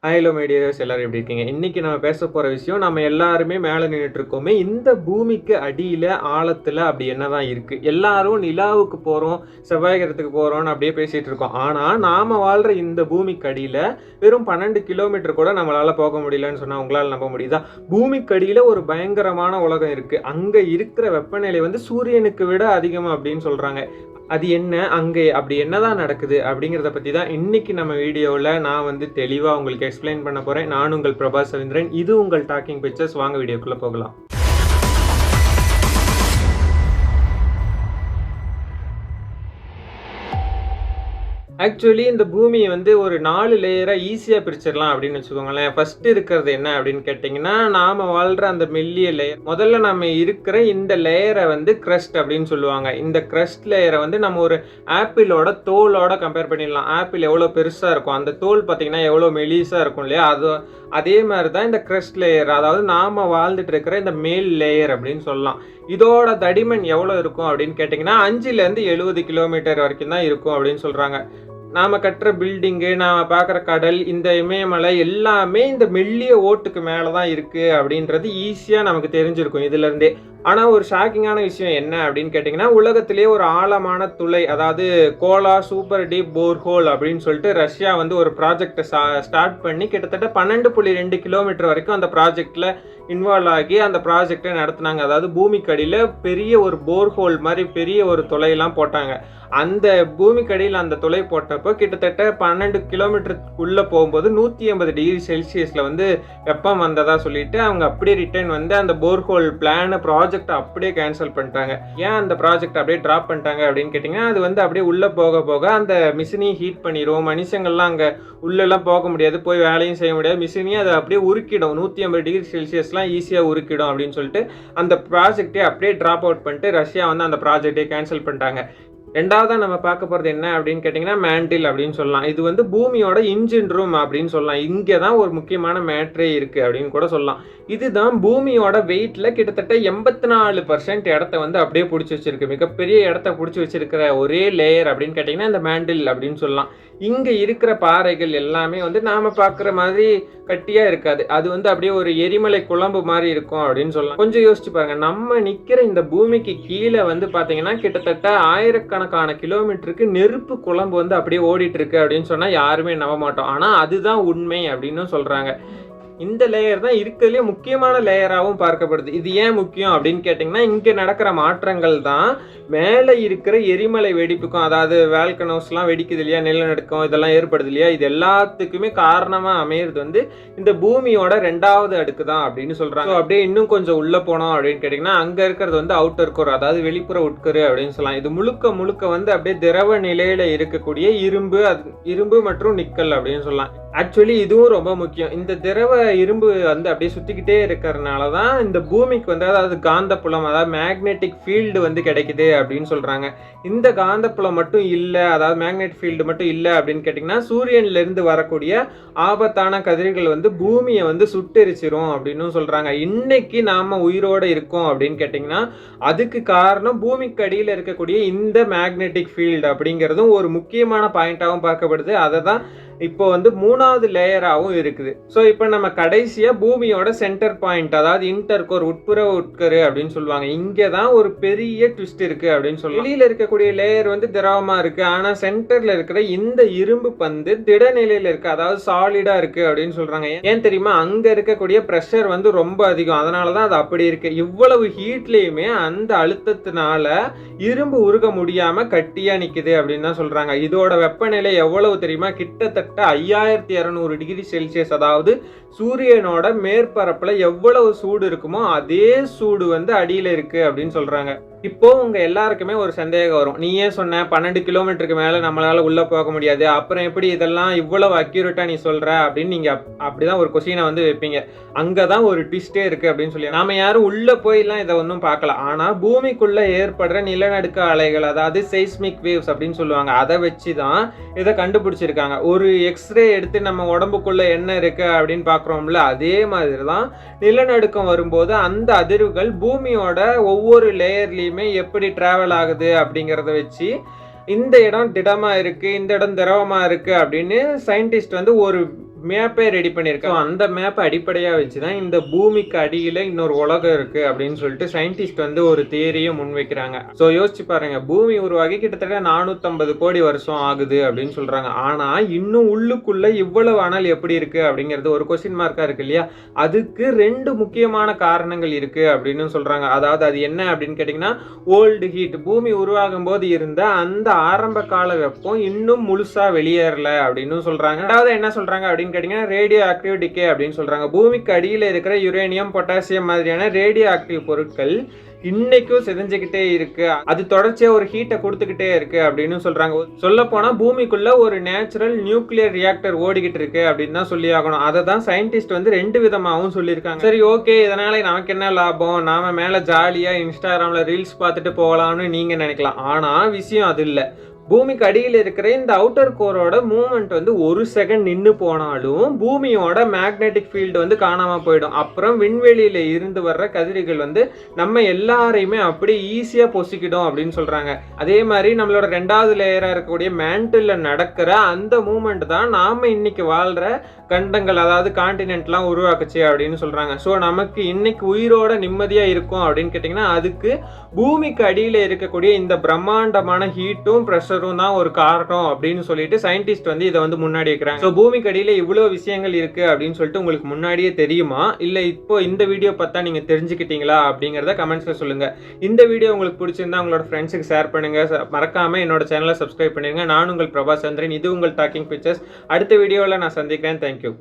Hello medias எல்லாரும் எப்படி இருக்கீங்க? இன்னைக்கு நம்ம பேச போற விஷயம், நம்ம எல்லாருமே மேல நின்னுட்டு இருக்கோமே, இந்த பூமிக்கு அடியில, ஆழத்துல அப்படி என்னதான் இருக்கு? எல்லாரும் நிலாவுக்கு போறோம், செவ்வாய் கிரகத்துக்கு போறோம்னு அப்படியே பேசிட்டு இருக்கோம். ஆனா, நாம வாழ்ற இந்த பூமிக்கு அடியில வெறும் 12 கிலோமீட்டர் கூட நம்மளால போக முடியலன்னு சொன்னா உங்களால நம்ப முடியுதா? பூமிக்கு அடியில ஒரு பயங்கரமான உலகம் இருக்கு. அங்க இருக்கிற வெப்பநிலை வந்து சூரியனுக்கு விட அதிகம் அப்படின்னு சொல்றாங்க. அது என்ன? அங்கே அப்படி என்னதான் நடக்குது? அப்படிங்கிறத பத்தி தான் இன்னைக்கு நம்ம வீடியோல நான் வந்து தெளிவா உங்களுக்கு எக்ஸ்பிளைன் பண்ண போறேன். நான் உங்கள் பிரபாஸ் ரவீந்திரன். இது உங்கள் டாக்கிங் பிக்சர்ஸ். வாங்க வீடியோக்குள்ள போகலாம். ஆக்சுவலி இந்த பூமியை வந்து ஒரு 4 லேயரா ஈஸியா பிரிச்சிடலாம் அப்படின்னு வச்சுக்கோங்களேன். ஃபர்ஸ்ட் இருக்கிறது என்ன அப்படின்னு கேட்டிங்கன்னா, நாம வாழ்ற அந்த மெல்லிய லேயர். முதல்ல நம்ம இருக்கிற இந்த லேயரை வந்து கிரஸ்ட் அப்படின்னு சொல்லுவாங்க. இந்த கிரஸ்ட் லேயரை வந்து நம்ம ஒரு ஆப்பிளோட தோலோட கம்பேர் பண்ணிடலாம். ஆப்பிள் எவ்வளோ பெருசா இருக்கும், அந்த தோல் பார்த்தீங்கன்னா எவ்வளோ மெலிசா இருக்கும் இல்லையா? அதே மாதிரி தான் இந்த கிரஸ்ட் லேயர், அதாவது நாம வாழ்ந்துட்டு இருக்கிற இந்த மேல் லேயர் அப்படின்னு சொல்லலாம். இதோட தடிமன் எவ்வளோ இருக்கும் அப்படின்னு கேட்டிங்கன்னா 5லேருந்து 70 கிலோமீட்டர் வரைக்கும் தான் இருக்கும் அப்படின்னு சொல்கிறாங்க. நாம் கட்டுற பில்டிங்கு, நாம் பார்க்குற கடல், இந்த இமயமலை எல்லாமே இந்த மெல்லிய ஓட்டுக்கு மேலே தான் இருக்குது அப்படின்றது ஈஸியாக நமக்கு தெரிஞ்சிருக்கும் இதுலேருந்தே. ஆனால் ஒரு ஷாக்கிங்கான விஷயம் என்ன அப்படின்னு கேட்டிங்கன்னா, உலகத்திலேயே ஒரு ஆழமான துளை, அதாவது கோலா சூப்பர் டீப் போர்ஹோல் அப்படின்னு சொல்லிட்டு ரஷ்யா வந்து ஒரு ப்ராஜெக்டை ஸ்டார்ட் பண்ணி கிட்டத்தட்ட 12.2 கிலோமீட்டர் வரைக்கும் அந்த ப்ராஜெக்டில் இன்வால்வ் ஆகி அந்த ப்ராஜெக்டை நடத்துனாங்க. அதாவது பூமிக்கடியில் பெரிய ஒரு போர்ஹோல் மாதிரி பெரிய ஒரு துளையெல்லாம் போட்டாங்க. அந்த பூமிக்கடியில் அந்த துளை போட்டப்போ கிட்டத்தட்ட 12 கிலோமீட்டருக்குள்ளே போகும்போது 180 டிகிரி செல்சியஸில் வந்து வெப்பம் வந்ததாக சொல்லிட்டு அவங்க அப்படியே ரிட்டர்ன் வந்து அந்த போர்ஹோல் பிளானை ப்ராஜெக்டை அப்படியே கேன்சல் பண்ணிட்டாங்க. ஏன் அந்த ப்ராஜெக்ட் அப்படியே ட்ராப் பண்ணிட்டாங்க அப்படின்னு கேட்டிங்கன்னா, அது வந்து அப்படியே உள்ளே போக போக அந்த மிஷினையும் ஹீட் பண்ணிடும். மனுஷங்கள்லாம் அங்கே உள்ளெல்லாம் போக முடியாது, போய் வேலையும் செய்ய முடியாது. மிஷினையும் அதை அப்படியே உருக்கிடும், 150 டிகிரி செல்சியஸ்லாம் ஈஸியாக உருக்கிடும் அப்படின்னு சொல்லிட்டு அந்த ப்ராஜெக்டே அப்படியே ட்ராப் அவுட் பண்ணிட்டு ரஷ்யா வந்து அந்த ப்ராஜெக்டே கேன்சல் பண்ணிட்டாங்க. ரெண்டாவதாக நம்ம பார்க்க போகிறது என்ன அப்படின்னு கேட்டிங்கன்னா, மேண்டில் அப்படின்னு சொல்லலாம். இது வந்து பூமியோட இன்ஜின் ரூம் அப்படின்னு சொல்லலாம். இங்கே தான் ஒரு முக்கியமான மேட்ரே இருக்குது அப்படின்னு கூட சொல்லலாம். இதுதான் பூமியோட வெயிட்டில் கிட்டத்தட்ட 84% இடத்த வந்து அப்படியே பிடிச்சி வச்சிருக்கு. மிகப்பெரிய இடத்த பிடிச்சி வச்சிருக்கிற ஒரே லேயர் அப்படின்னு கேட்டிங்கன்னா இந்த மேண்டில் அப்படின்னு சொல்லலாம். இங்கே இருக்கிற பாறைகள் எல்லாமே வந்து நாம் பார்க்குற மாதிரி கட்டியாக இருக்காது. அது வந்து அப்படியே ஒரு எரிமலை குழம்பு மாதிரி இருக்கும் அப்படின்னு சொல்லலாம். கொஞ்சம் யோசிச்சு பாருங்க, நம்ம நிற்கிற இந்த பூமிக்கு கீழே வந்து பார்த்தீங்கன்னா கிட்டத்தட்ட ஆயிரக்கணக்கான கிலோமீட்டருக்கு நெருப்பு குழம்பு வந்து அப்படியே ஓடிட்டு இருக்கு அப்படின்னு சொன்னால் யாருமே நம்ப மாட்டோம். ஆனால் அதுதான் உண்மை அப்படின்னு சொல்கிறாங்க. இந்த லேயர் தான் இருக்கிறதுலே முக்கியமான லேயராகவும் பார்க்கப்படுது. இது ஏன் முக்கியம் அப்படின்னு கேட்டிங்கன்னா, இங்கே நடக்கிற மாற்றங்கள் தான் மேலே இருக்கிற எரிமலை வெடிப்புக்கும், அதாவது வேல்கனோஸ்லாம் வெடிக்குது இல்லையா, நிலநடுக்கம் இதெல்லாம் ஏற்படுது இல்லையா, இது எல்லாத்துக்குமே காரணமாக அமையிறது வந்து இந்த பூமியோட 2வது அடுக்கு தான் அப்படின்னு சொல்கிறாங்க. அப்படியே இன்னும் கொஞ்சம் உள்ளே போனோம் அப்படின்னு கேட்டிங்கன்னா, அங்கே இருக்கிறது வந்து அவுட்டர் கோர், அதாவது வெளிப்புற உட்கரு அப்படின்னு சொல்லலாம். இது முழுக்க முழுக்க வந்து அப்படியே திரவ நிலையில் இருக்கக்கூடிய இரும்பு மற்றும் நிக்கல் அப்படின்னு சொல்லலாம். ஆக்சுவலி இதுவும் ரொம்ப முக்கியம். இந்த திரவ இரும்பு வந்து அப்படியே சுற்றிக்கிட்டே இருக்கிறதுனால தான் இந்த பூமிக்கு வந்து, அதாவது காந்தப்புலம், அதாவது மேக்னெட்டிக் ஃபீல்டு வந்து கிடைக்குது அப்படின்னு சொல்கிறாங்க. இந்த காந்தப்புலம் மட்டும் இல்லை, அதாவது மேக்னெட் ஃபீல்டு மட்டும் இல்லை அப்படின்னு கேட்டிங்கன்னா, சூரியன்லேருந்து வரக்கூடிய ஆபத்தான கதிர்கள் வந்து பூமியை வந்து சுட்டெரிச்சிரும் அப்படின்னு சொல்கிறாங்க. இன்னைக்கு நாம் உயிரோடு இருக்கோம் அப்படின்னு கேட்டிங்கன்னா, அதுக்கு காரணம் பூமிக்கு அடியில் இருக்கக்கூடிய இந்த மேக்னெட்டிக் ஃபீல்டு அப்படிங்கிறதும் ஒரு முக்கியமான பாயிண்டாகவும் பார்க்கப்படுது. அதை தான் இப்போ வந்து 3வது லேயராகவும் இருக்குது. ஸோ இப்போ நம்ம கடைசியாக பூமியோட சென்டர் பாயிண்ட், அதாவது இன்டர்கோர், உட்புற உட்கரு அப்படின்னு சொல்லுவாங்க. இங்கே தான் ஒரு பெரிய ட்விஸ்ட் இருக்குது அப்படின்னு சொல்லலாம். வெளியில் இருக்கக்கூடிய லேயர் வந்து திரவமாக இருக்குது, ஆனால் சென்டரில் இருக்கிற இந்த இரும்பு பந்து திடநிலையில் இருக்குது, அதாவது சாலிடாக இருக்குது அப்படின்னு சொல்கிறாங்க. ஏன் தெரியுமா? அங்கே இருக்கக்கூடிய ப்ரெஷர் வந்து ரொம்ப அதிகம், அதனால தான் அது அப்படி இருக்குது. இவ்வளவு ஹீட்லேயுமே அந்த அழுத்தத்தினால இரும்பு உருக முடியாமல் கட்டியாக நிற்குது அப்படின்னு தான் சொல்கிறாங்க. இதோட வெப்பநிலை எவ்வளவு தெரியுமா? கிட்டத்தட்ட 5200 டிகிரி செல்சியஸ். அதாவது சூரியனோட மேற்பரப்புல எவ்வளவு சூடு இருக்குமோ அதே சூடு வந்து அடியில இருக்கு அப்படின்னு சொல்றாங்க. இப்போ உங்க எல்லாருக்குமே ஒரு சந்தேகம் வரும், நீ ஏன் சொன்ன 12 கிலோமீட்டருக்கு மேல நம்மளால உள்ள போக முடியாது, அப்புறம் எப்படி இதெல்லாம் இவ்வளவு அக்யூரேட்டா நீ சொல்ற அப்படின்னு நீங்க அப்படிதான் ஒரு கொஸ்டினை வந்து வைப்பீங்க. அங்கதான் ஒரு ட்விஸ்டே இருக்கு அப்படின்னு சொல்லி, நாம யாரும் உள்ள போயெல்லாம் இதை ஒன்றும் பார்க்கல. ஆனா பூமிக்குள்ள ஏற்படுற நிலநடுக்க அலைகள், அதாவது செய்ஸ்மிக் வேவ்ஸ் அப்படின்னு சொல்லுவாங்க, அதை வச்சுதான் இதை கண்டுபிடிச்சிருக்காங்க. ஒரு எக்ஸ்ரே எடுத்து நம்ம உடம்புக்குள்ள என்ன இருக்கு அப்படின்னு பார்க்குறோம்ல, அதே மாதிரி தான் நிலநடுக்கம் வரும்போது அந்த அதிர்வுகள் பூமியோட ஒவ்வொரு லேயர்லையுமே எப்படி டிராவல் ஆகுது அப்படிங்கிறத வச்சு இந்த இடம் திடமா இருக்கு, இந்த இடம் திரவமா இருக்கு அப்படின்னு சயின்டிஸ்ட் வந்து ஒரு மேப்பே ரெடி பண்ணியிருக்காங்க. அந்த மேப்பை அடிப்படையாக வச்சு தான் இந்த பூமிக்கு அடியில் இன்னொரு உலகம் இருக்குது அப்படின்னு சொல்லிட்டு சயின்டிஸ்ட் வந்து ஒரு தியரியை முன்வைக்கிறாங்க. ஸோ யோசிச்சு பாருங்க, பூமி உருவாகி கிட்டத்தட்ட 450 கோடி வருஷம் ஆகுது அப்படின்னு சொல்கிறாங்க. ஆனால் இன்னும் உள்ளுக்குள்ள இவ்வளவு அனல் எப்படி இருக்குது அப்படிங்கிறது ஒரு கொஸ்டின் மார்க்காக இருக்கு இல்லையா? அதுக்கு 2 முக்கியமான காரணங்கள் இருக்குது அப்படின்னு சொல்கிறாங்க. அதாவது அது என்ன அப்படின்னு கேட்டிங்கன்னா, ஓல்டு ஹீட், பூமி உருவாகும் போது இருந்த அந்த ஆரம்ப கால வெப்பம் இன்னும் முழுசாக வெளியேறல அப்படின்னு சொல்கிறாங்க. ரெண்டாவது என்ன சொல்கிறாங்க அப்படின்னு கேட்டிங்கன்னா, ரேடியோ ஆக்டிவ் டிகே அப்படின்னு சொல்கிறாங்க. பூமிக்கு அடியில் இருக்கிற யுரேனியம், பொட்டாசியம் மாதிரியான ரேடியோ ஆக்டிவ் பொருட்கள் இன்னைக்கும் செதஞ்சுக்கிட்டே இருக்கு. அது தொடர்ச்சியா ஒரு ஹீட்டை கொடுத்துக்கிட்டே இருக்கு அப்படின்னு சொல்றாங்க. சொல்ல போனா பூமிக்குள்ள ஒரு நேச்சுரல் நியூக்ளியர் ரியாக்டர் ஓடிக்கிட்டு இருக்கு அப்படின்னு தான் சொல்லி ஆகணும். அதை தான் சயின்டிஸ்ட் வந்து 2 விதமாகவும் சொல்லியிருக்காங்க. சரி, ஓகே, இதனால நமக்கு என்ன லாபம், நாம மேல ஜாலியா இன்ஸ்டாகிராம்ல ரீல்ஸ் பார்த்துட்டு போகலாம்னு நீங்க நினைக்கலாம். ஆனா விஷயம் அது இல்லை. பூமிக்கு அடியில் இருக்கிற இந்த அவுட்டர் கோரோட மூவ்மெண்ட் வந்து 1 செகண்ட் நின்று போனாலும் பூமியோட மேக்னெட்டிக் ஃபீல்டு வந்து காணாமல் போயிடும். அப்புறம் விண்வெளியில் இருந்து வர்ற கதிர்கள் வந்து நம்ம எல்லாரையுமே அப்படியே ஈஸியாக பொசிக்கிடும் அப்படின்னு சொல்கிறாங்க. அதே மாதிரி நம்மளோட 2வது லேயராக இருக்கக்கூடிய மேண்டில் நடக்கிற அந்த மூவ்மெண்ட் தான் நாம் இன்னைக்கு வாழ்கிற கண்டங்கள், அதாவது கான்டினென்ட்லாம் உருவாக்குச்சு அப்படின்னு சொல்கிறாங்க. ஸோ நமக்கு இன்னைக்கு உயிரோட நிம்மதியாக இருக்கும் அப்படின்னு கேட்டிங்கன்னா, அதுக்கு பூமிக்கு அடியில் இருக்கக்கூடிய இந்த பிரம்மாண்டமான ஹீட்டும் ப்ரெஷரும் தான் ஒரு காரணம் அப்படின்னு சொல்லிட்டு சயின்டிஸ்ட் வந்து இதை வந்து முன்னாடி வைக்கிறாங்க. ஸோ பூமிக்கு அடியில் இவ்வளோ விஷயங்கள் இருக்கு அப்படின்னு சொல்லிட்டு உங்களுக்கு முன்னாடியே தெரியுமா, இல்லை இப்போ இந்த வீடியோ பார்த்தா நீங்க தெரிஞ்சுக்கிட்டீங்களா அப்படிங்கிறத கமெண்ட்ஸ்ல சொல்லுங்க. இந்த வீடியோ உங்களுக்கு பிடிச்சிருந்தா உங்களோட ஃப்ரெண்ட்ஸுக்கு ஷேர் பண்ணுங்க. மறக்காம என்னோட சேனலை சப்ஸ்கிரைப் பண்ணிருங்க. நான் உங்கள் பிரபாசந்திரன், இது உங்கள் டாக்கிங் பிக்சர்ஸ். அடுத்த வீடியோவில் நான் சந்திக்கிறேன். தேங்க்யூ.